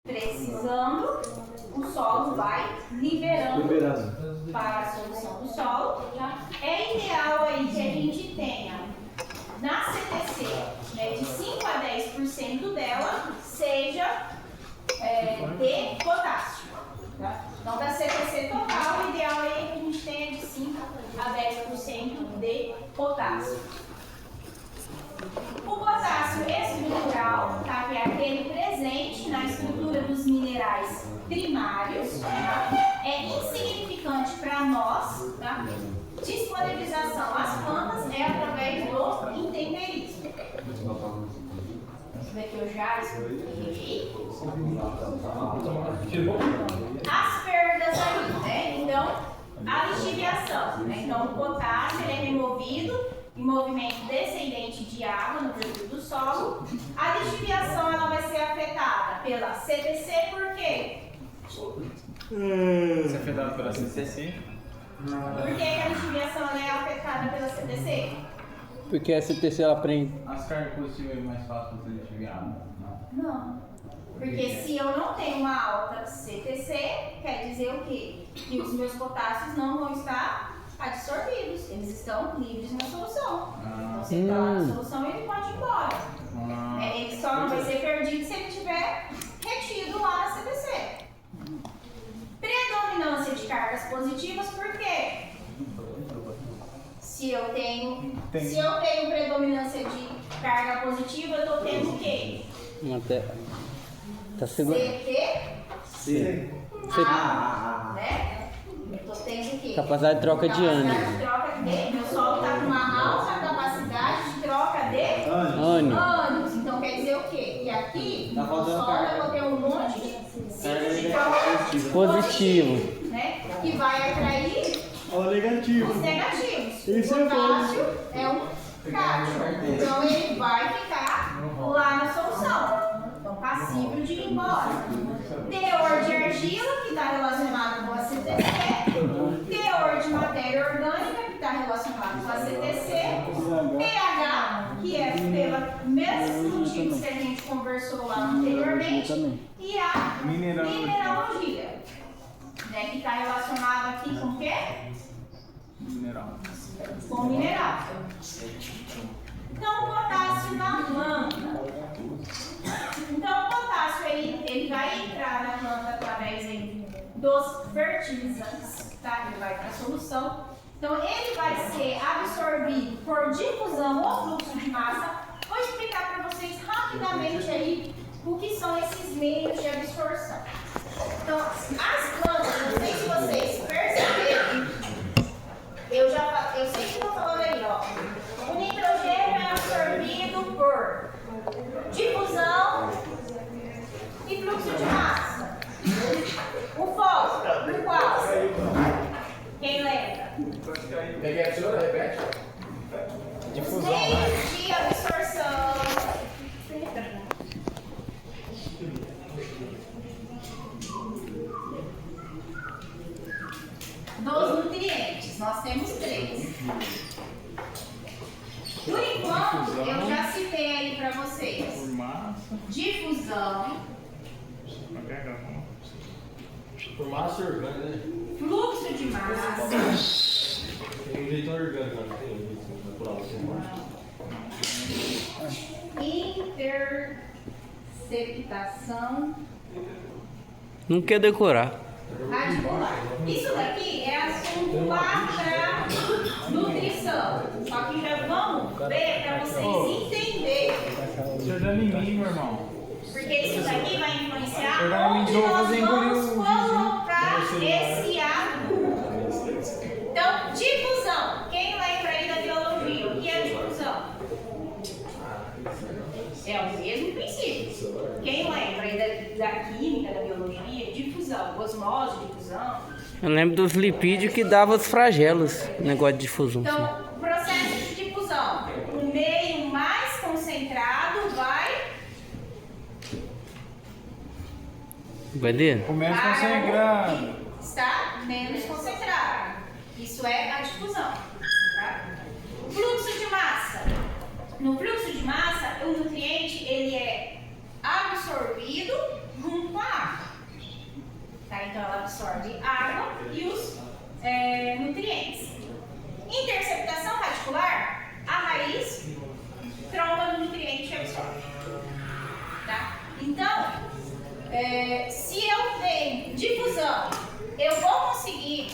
Precisando, o solo vai liberando para a solução do solo. É ideal aí que a gente tenha na CTC, né, de 5 a 10% dela seja de potássio. Tá? Então, da CTC total, o ideal é que a gente tenha de 5 a 10% de potássio. O potássio estrutural, tá? Que é aquele presente na estrutura dos minerais primários, tá? É insignificante para nós, tá? Disponibilização às plantas é através do intemperismo. Deixa eu ver aqui, eu já expliquei. As perdas aí, né? Então, a lixiviação, né? Então, o potássio ele é removido em movimento descendente de água no perfil do solo. A lixiviação ela vai ser afetada pela CTC, por quê? Você é afetado pela CTC? Por que a lixiviação ela é afetada pela CTC? Porque a CTC ela prende. As cargas positivas é mais fácil você lixiviar? Não. Porque se eu não tenho uma alta CTC, quer dizer o quê? Que os meus potássios não vão estar absorvidos, eles estão livres na solução. Então, se ele está lá na solução, ele pode ir embora. Ele só não vai ser perdido se ele estiver retido lá na CTC. Predominância de cargas positivas, por quê? Se eu tenho predominância de carga positiva, eu estou tendo o quê? Tá seguro. CT. Né? Eu estou tendo o quê? Capacidade de troca de ânion. Capacidade de troca de... Meu solo está com uma alta capacidade de troca de ânions. Então quer dizer o quê? Que aqui no solo eu vou ter um monte de ciclos de troca Positivo. né? Que vai atrair os negativos. Isso O potássio é um cátion. Então ele vai ficar lá na solução. Então passível de ir embora. Teor de argila, que está relacionado com a CTC. Teor de matéria orgânica, que está relacionado com a CTC. pH, que é pelo mesmo motivo que a gente conversou lá anteriormente. E a mineralogia, né, que está relacionado aqui com o quê? Mineral. Com mineral. Então, o potássio na planta. Então, o potássio ele vai entrar na planta através aí dos fertilizantes, tá? Ele vai para a solução. Então, ele vai ser absorvido por difusão ou fluxo de massa. Vou explicar para vocês rapidamente aí o que são esses meios de absorção. Então, as plantas, não sei se vocês perceberam, eu sei que estou falando aí, ó. O nitrogênio é absorvido por difusão e fluxo de massa. O fósforo, por qual? Quem lembra? Peguei a tesoura, repete. Os meios de absorção. Dos nutrientes, nós temos 3. Por enquanto, eu já citei aí para vocês: Por massa. difusão, Por massa orgânica, né? fluxo de massa, Tem um jeito orgânico, não tem um jeito natural. interceptação Não quer decorar. radicular. Isso daqui é assunto lá para nutrição. Só que já vamos ver para vocês entenderem. Você dá em mim, meu irmão. Porque isso daqui vai influenciar Eu já me onde dou nós fazer engolir vamos o colocar vizinho. esse adubo. Então, difusão. Quem lembra aí da biologia? O que é difusão? É o mesmo princípio. Quem lembra aí da química, da biologia? Difusão, osmose, difusão. Eu lembro dos lipídios que dava os flagelos, negócio de difusão. Então, processo de difusão. O meio mais concentrado vai Vai O menos para concentrado. o que está menos concentrado. Isso é a difusão. Tá? Fluxo de massa. No fluxo de massa, o nutriente ele é absorvido junto com a água. absorve água e os nutrientes. Interceptação radicular, a raiz tromba no nutriente e absorve. Tá? Então, se eu tenho difusão, eu vou conseguir,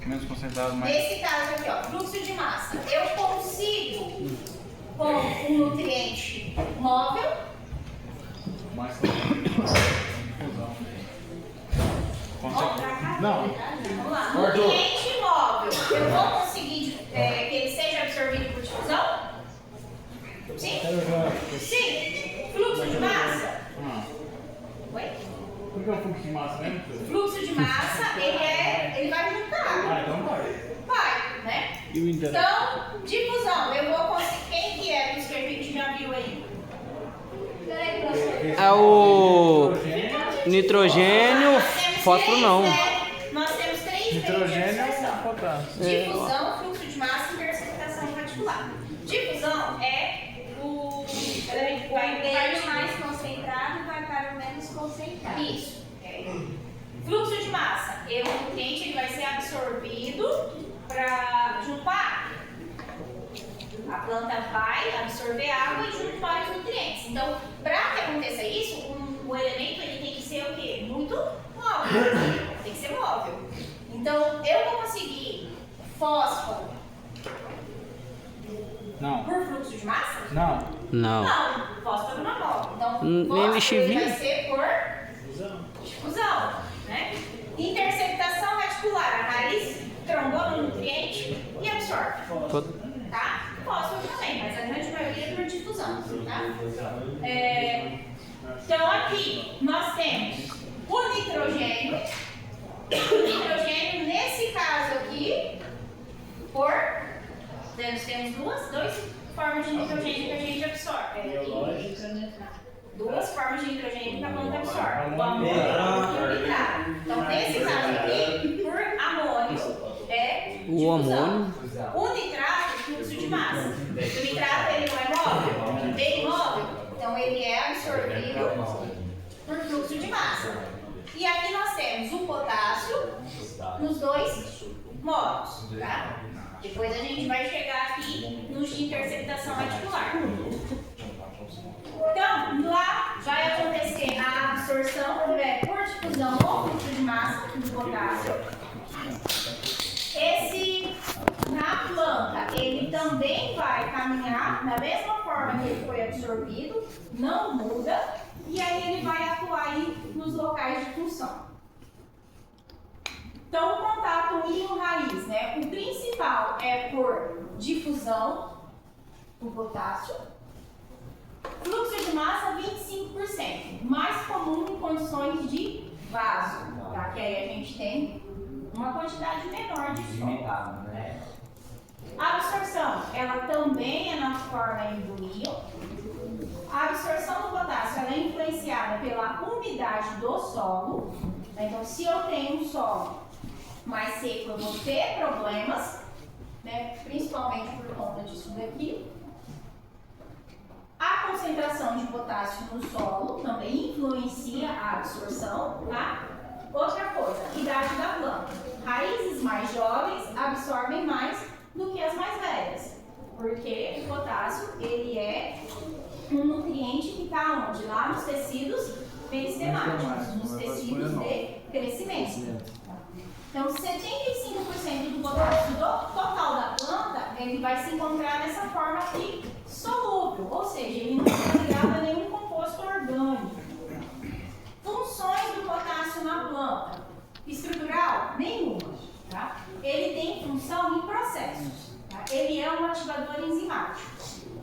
Menos concentrado, mais. nesse caso aqui, ó, fluxo de massa, eu consigo com um nutriente móvel, Mais difusão. Não. vamos lá, Cortou. nutriente móvel, eu vou conseguir que ele seja absorvido por difusão? Sim? Sim. Fluxo de massa? Ah. Oi? Por que é o fluxo de massa mesmo? Fluxo de massa, ele vai junto com a água. Ah, então vai. Vai, né? E o interno? Então, difusão, eu vou conseguir. Quem que é dos que a gente já viu aí? Peraí, professor. É o nitrogênio, Nós temos fósforo três, não. né? Nós temos três Nitrogênio meios de é absorção. potássio. Difusão, fluxo de massa e interceptação radicular. Difusão é o Vai mais concentrado e vai para o menos concentrado. Isso. Fluxo de massa. O nutriente ele vai ser absorvido junto com a água. A planta vai absorver água e junto vários nutrientes. Então, para que aconteça isso, o elemento ele tem que ser o quê? Muito móvel. Tem que ser móvel. Então, eu vou conseguir fósforo Não. por fluxo de massa? Não. Não. Não, fósforo não móvel. Então, Nem fósforo lixivias. ele vai ser por difusão, né? Interceptação radicular, a raiz trombou no nutriente e absorve, tá? Fósforo também, mas a grande maioria é por difusão, tá? Então aqui nós temos o nitrogênio. O nitrogênio, nesse caso aqui, nós temos duas formas de nitrogênio que a gente absorve. Duas formas de nitrogênio que a planta absorve. O amônio e o nitrato. Então, nesse caso aqui, por amônio, é O difusão. amônio. O nitrato, fluxo de massa. O nitrato, ele não é móvel? Bem móvel. Então, ele é absorvido por fluxo de massa. E aqui nós temos o potássio nos dois modos, tá? Depois a gente vai chegar aqui nos de interceptação radicular. Então, lá vai acontecer a absorção por difusão ou fluxo de massa do potássio. Na planta, ele também vai caminhar da mesma forma que ele foi absorvido, não muda, e aí ele vai atuar aí nos locais de função. Então, o contato íon-raiz, né? O principal é por difusão, o potássio. Fluxo de massa, 25%. Mais comum em condições de vaso, tá? Que aí a gente tem uma quantidade menor de solo. A absorção, ela também é na forma do íon. A absorção do potássio, ela é influenciada pela umidade do solo. Então, se eu tenho um solo mais seco, eu vou ter problemas, né? Principalmente por conta disso daqui. A concentração de potássio no solo também influencia a absorção, tá? Outra coisa, idade da planta. Raízes mais jovens absorvem mais do que as mais velhas, porque o potássio, ele é um nutriente que está onde? Lá nos tecidos peristemáticos, nos tecidos de crescimento. Então, 75% do potássio total da planta, ele vai se encontrar nessa forma aqui, solúvel, ou seja, ele não está ligado a nenhum composto orgânico. Funções do potássio na planta. Estrutural? Nenhuma. Tá? Ele tem função em processos. Tá? Ele é um ativador enzimático.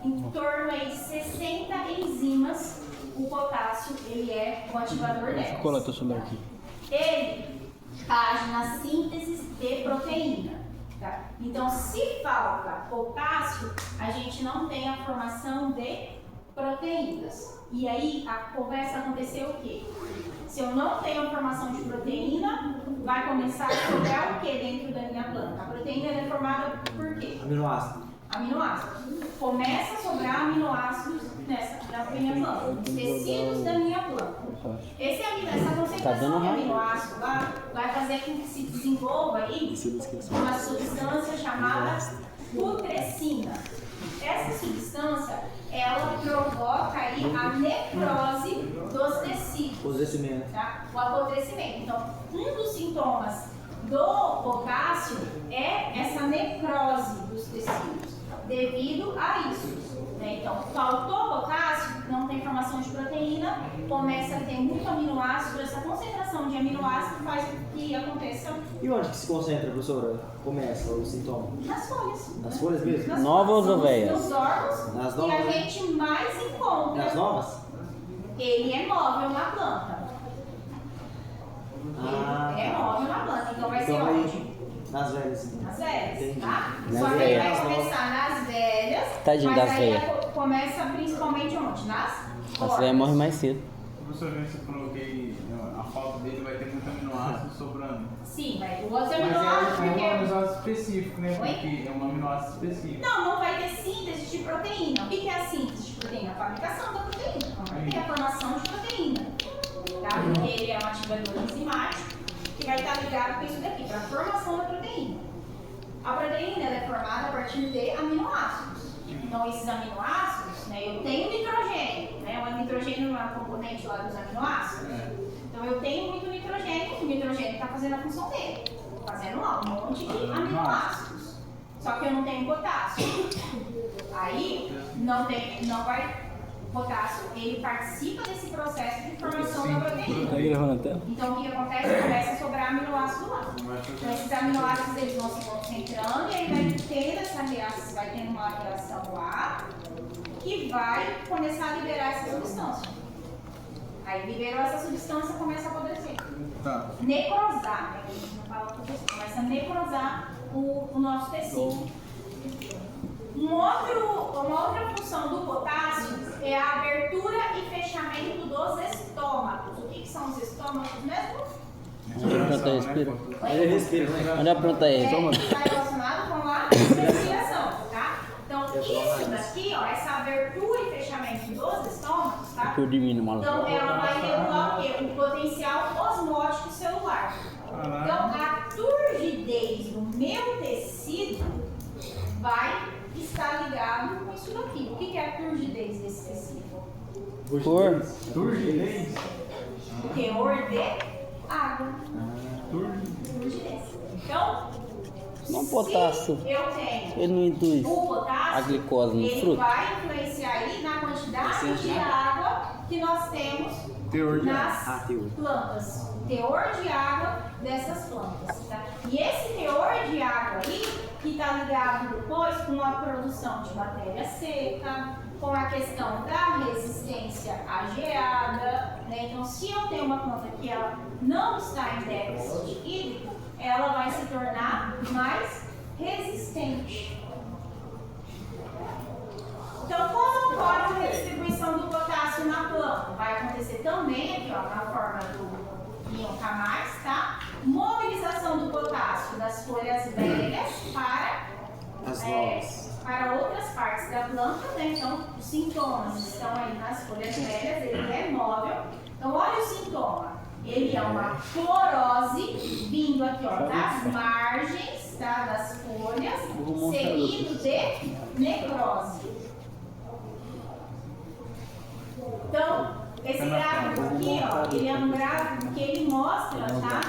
Em torno aí de 60 enzimas, o potássio ele é um ativador delas. Cola teu celular aqui. Ele age na síntese de proteína. Tá? Então, se falta potássio, a gente não tem a formação de proteínas. E aí, começa a acontecer o quê? Se eu não tenho a formação de proteína, vai começar a sobrar o que dentro da minha planta? A proteína é formada por quê? Aminoácido. Aminoácidos. Começa a sobrar aminoácidos na minha planta, nos tecidos da minha planta. Essa concentração dando raiva. aminoácido lá vai fazer com que se desenvolva aí uma substância chamada putrescina. Essa substância, ela provoca aí a necrose dos tecidos. Apodrecimento. Tá? O apodrecimento. Então, um dos sintomas do potássio é essa necrose dos tecidos, devido a isso. Né? Então, faltou potássio, não tem formação de proteína, começa a ter muito aminoácido, essa concentração de aminoácido faz com que aconteça E onde que se concentra, professora? Começa o sintoma? nas folhas. Nas folhas mesmo? Nas Novas folhas, ou são velhas? Nos órgãos Nas que a novas? gente mais encontra. Nas novas? Ele é móvel na planta. Ah, Ele é tá. móvel na planta, então vai ser Então onde? aí, nas velhas. Então. Nas velhas, Entendi. tá? Nas Só que ele velhas. vai começar nas velhas, Tadinho mas das aí velhas. começa principalmente onde? Nas As formas. velhas morrem mais cedo. Professor, você falou que a falta dele vai ter muito aminoácido sobrando. Sim, vai. O outro Mas aminoácido, é um porque... aminoácido específico, né? Oi? Porque é um aminoácido específico. Não vai ter síntese de proteína. O que é a síntese de proteína? A fabricação da proteína. Não vai ter a formação de proteína. Tá? Porque ele é um ativador enzimático que vai estar ligado com isso daqui, para a formação da proteína. A proteína ela é formada a partir de aminoácidos. Então, esses aminoácidos, né, eu tenho nitrogênio, né? O nitrogênio não é um componente lá dos aminoácidos. Então, eu tenho muito nitrogênio, o nitrogênio está fazendo a função dele. Fazendo lá um monte de aminoácidos. Só que eu não tenho potássio. Aí, não vai... Potássio, ele participa desse processo de formação da proteína. Tá gravando a tela? Então, o que acontece? Começa a sobrar aminoácido lá. Então, esses aminoácidos eles vão se concentrando e aí vai tendo essa reação, vai tendo uma reação lá que vai começar a liberar essa substância. Aí liberou essa substância e começa a apodrecer. Tá. Necrosar, né? A gente não fala apodrecer, começa a necrosar o nosso tecido. Uma outra função do potássio é a abertura e fechamento dos estômagos. O que são os estômagos mesmo? Onde a planta respira? Ele respira, né? Onde a planta é? Está relacionado com a respiração, tá? Então, isso daqui, ó, essa abertura e fechamento dos estômagos, tá? Por de mim, maluco. Então, ela vai regular o quê? O potencial osmótico celular. Então, a turgidez do meu tecido vai estar ligado com isso daqui. O que é a turgidez desse tecido? Cor. Turgidez? O teor de água. Turgidez. Então, Não potássio. se eu tenho Ele não induz o potássio, a glicose no ele fruto? vai influenciar aí na quantidade de água que nós temos Teor de nas teor. plantas. O teor de água dessas plantas. Tá? E esse teor de água aí, que está ligado depois com a produção de matéria seca, com a questão da resistência à geada. Né? Então, se eu tenho uma planta que ela não está em déficit hídrico, ela vai se tornar mais resistente. Então, como ocorre a redistribuição do potássio na planta? Vai acontecer também aqui, ó, na forma do íon K+, tá? Mobilização do potássio das folhas velhas para, As novas. para outras partes da planta, né? Então, os sintomas estão aí nas folhas velhas, ele é móvel. Então, olha o sintoma. Ele é uma clorose vindo aqui, ó, das margens, tá? Das folhas, seguido de necrose. Então, esse gráfico aqui, ó, ele é um gráfico que ele mostra, tá?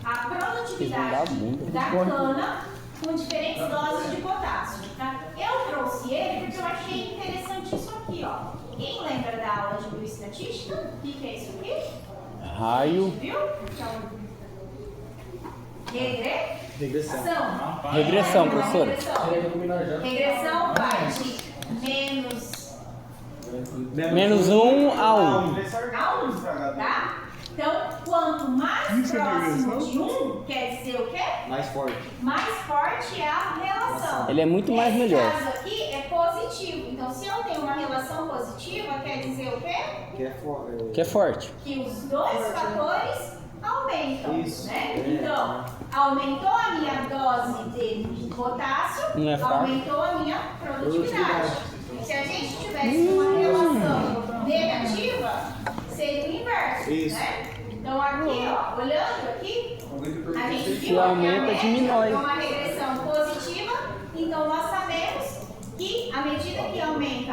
A produtividade da cana com diferentes doses de potássio, tá? Eu trouxe ele porque eu achei interessante isso aqui, ó. Quem lembra da aula de bioestatística? O que é isso aqui? Raio. Viu? Então, regressão. Regressão, professora. Regressão vai de Menos 1 a 1. a 1, tá? Então, quanto mais próximo de 1, quer dizer o quê? Mais forte. Mais forte é a relação. Ele é muito mais Nesse melhor. caso aqui é positivo. Então, se eu tenho uma relação positiva, quer dizer o quê? Que é forte. Que os dois fatores aumentam, Isso. né? Então, aumentou a minha dose de potássio, Não é fácil. aumentou a minha produtividade. Se a gente tivesse uma relação negativa, seria o inverso, Isso. né? Então aqui, ó, olhando aqui, a gente viu Se aumenta, que a média diminui. é uma regressão positiva, então nós sabemos que à medida que aumenta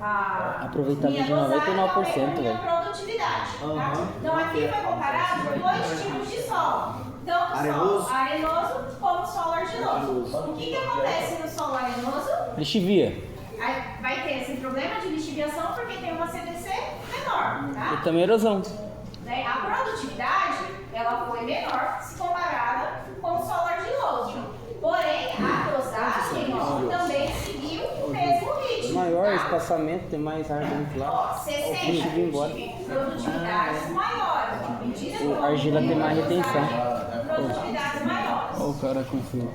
a Aproveitamento de minha 99%, dosagem, aumenta a minha velho. produtividade. Tá? Aham. Então aqui foi comparado dois tipos de solo. Tanto Arenoso. solo arenoso como solo argiloso. O que acontece no solo arenoso? Lixivia. Aí vai ter esse problema de lixiviação porque tem uma CDC menor, E tá? também erosão. Né? A produtividade, ela foi menor se comparada com o solo argiloso. Porém, a dosagem, ó, também seguiu o mesmo ritmo. Maior tá? espaçamento, tem mais ar dentro lá. Ó, 60 Deixa eu ir embora. tive produtividades maiores. à medida que O eu argila tem mais aumento a retenção. dosagem, Produtividades maiores. Olha o cara com frio.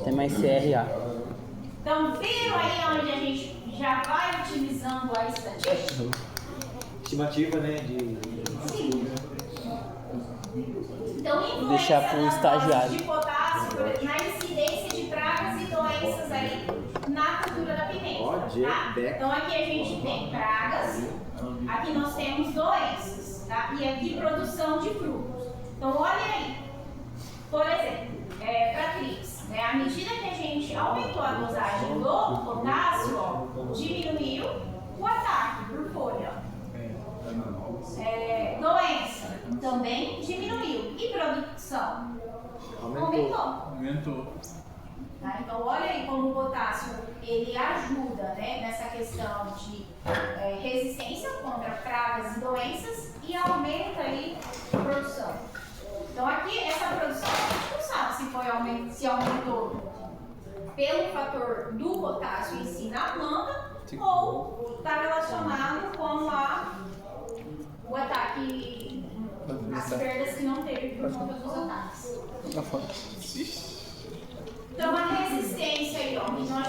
Tem mais CRA. Então, viram aí onde a gente já vai utilizando a estatística? Estimativa, né? Sim. Então, influência Deixar pro das estagiário. doses de potássio na incidência de pragas e doenças aí na cultura da pimenta. Ó, Tá? Beck. Então, aqui a gente tem pragas, aqui nós temos doenças, tá? E aqui produção de frutos. Então, olhem aí. Por exemplo, para trips, né? À medida que a gente aumentou a dosagem do potássio, ó, diminuiu o ataque por folha. Doença também diminuiu. E produção? Aumentou. Aumentou. Tá? Então, olha aí como o potássio ele ajuda, né, nessa questão de resistência contra pragas e doenças e aumenta aí a produção. Então, aqui, essa produção, a gente não sabe se aumentou pelo fator do potássio em si na planta ou está relacionado com o ataque, as perdas que não teve por conta dos ataques. Então, a resistência aí, ó, que nós